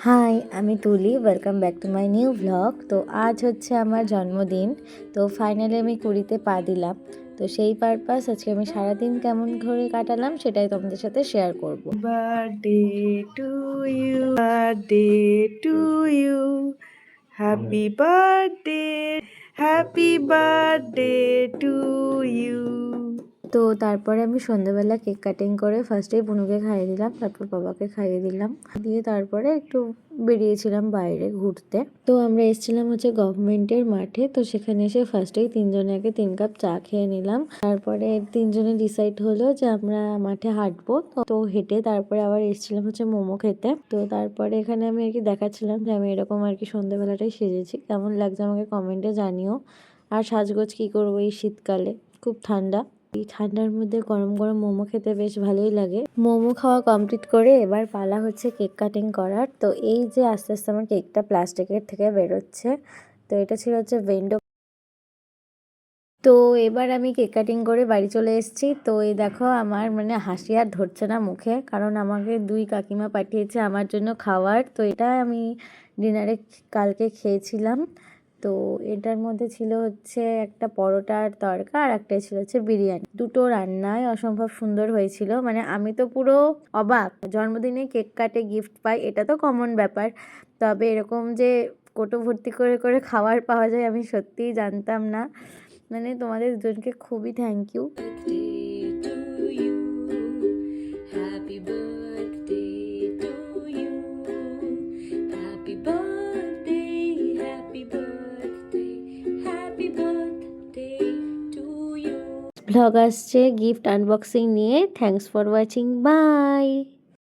High, আমি তুলি। Welcome back to my new vlog. তো আজ হচ্ছে আমার জন্মদিন। তো ফাইনালি আমি 20তে পা দিলাম। তো সেই পারপাস আজকে আমি সারাদিন কেমন করে কাটালাম সেটাই তোমাদের সাথে শেয়ার করব। Birthday to you, birthday to you, happy birthday, happy birthday to you. তো তারপরে আমি সন্ধ্যাবেলা কেক কাটিং করে ফার্স্টেই বুনুকে খাইয়ে দিলাম, তারপর বাবাকে খাইয়ে দিলাম, দিয়ে তারপরে একটু বেরিয়েছিলাম বাইরে ঘুরতে। তো আমরা এসেছিলাম হচ্ছে গভর্নমেন্টের মাঠে। তো সেখানে এসে ফার্স্টেই তিনজনে আগে 3 কাপ চা খেয়ে নিলাম। তারপরে তিনজনে ডিসাইড হলো যে আমরা মাঠে হাঁটবো। তো হেঁটে তারপরে আবার এসেছিলাম হচ্ছে মোমো খেতে। তো তারপরে এখানে আমি আর কি দেখাচ্ছিলাম যে আমি এরকম আর কি সন্ধ্যাবেলাটাই সেজেছি। কেমন লাগছে আমাকে কমেন্টে জানিও। আর সাজগোজ কি করবো এই শীতকালে, খুব ঠান্ডা। এই ঠান্ডার মধ্যে গরম গরম মোমো খেতে বেশ ভালোই লাগে। মোমো খাওয়া কমপ্লিট করে এবার পালা হচ্ছে কেক কাটিং করার। তো এই যে আস্তে আস্তে আমার কেকটা প্লাস্টিকের থেকে বেরোচ্ছে। তো এটা ছিল হচ্ছে ভেন্ডো। তো এবার আমি কেক কাটিং করে বাড়ি চলে এসেছি। তো এই দেখো আমার মানে হাসি আর ধরছে না মুখে, কারণ আমাকে 2 কাকিমা পাঠিয়েছে আমার জন্য খাবার। তো এটা আমি ডিনারে কালকে খেয়েছিলাম। তো এটার মধ্যে ছিল হচ্ছে একটা পরোটার তরকা আর একটা ছিল হচ্ছে বিরিয়ানি। দুটো রান্নায় অসম্ভব সুন্দর হয়েছিল। মানে আমি তো পুরো অবাক, জন্মদিনে কেক কাটে গিফট পাই এটা তো কমন ব্যাপার, তবে এরকম যে কোটো ভর্তি করে করে খাবার পাওয়া যায় আমি সত্যিই জানতাম না। মানে তোমাদের দুজনকে খুবই থ্যাংক ইউ। ব্লগ আসছে গিফট আনবক্সিং নিয়ে। Thanks for watching, by.